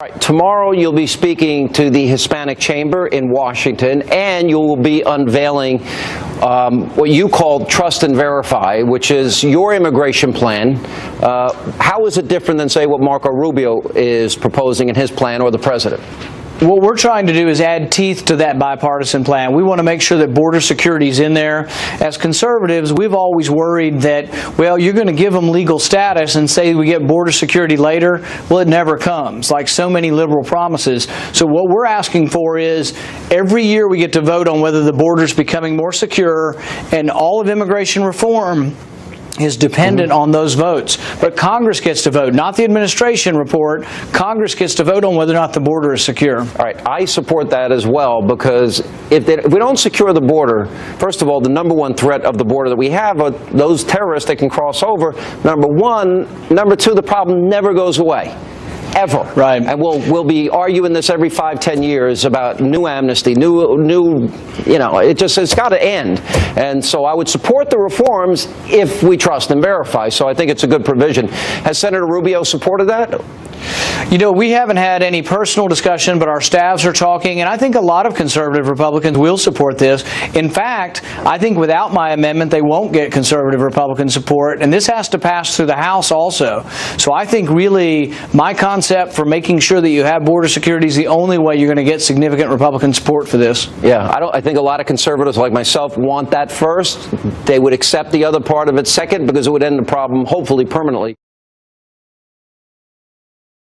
Tomorrow you'll be speaking to the Hispanic Chamber in Washington, and you will be unveiling what you call Trust and Verify, which is your immigration plan. How is it different than, say, what Marco Rubio is proposing in his plan, or the president? What we're trying to do is add teeth to that bipartisan plan. We want to make sure that border security is in there. As conservatives, we've always worried that, well, you're going to give them legal status and say we get border security later. Well, it never comes, like so many liberal promises. So what we're asking for is every year we get to vote on whether the border is becoming more secure, and all of immigration reform is dependent on those votes. But Congress gets to vote, not the administration report. Congress gets to vote on whether or not the border is secure. All right, I support that as well, because if we don't secure the border, first of all, the number one threat of the border that we have are those terrorists that can cross over, number one. Number two, the problem never goes away. Ever. Right. And we'll be arguing this every 5-10 years about new amnesty, new, it's got to end. And so I would support the reforms if we trust and verify. So I think it's a good provision. Has Senator Rubio supported that? You know, we haven't had any personal discussion, but our staffs are talking, and I think a lot of conservative Republicans will support this. In fact, I think without my amendment, they won't get conservative Republican support, and this has to pass through the House also. So I think really my concept for making sure that you have border security is the only way you're going to get significant Republican support for this. Yeah, I think a lot of conservatives like myself want that first. They would accept the other part of it second, because it would end the problem, hopefully permanently.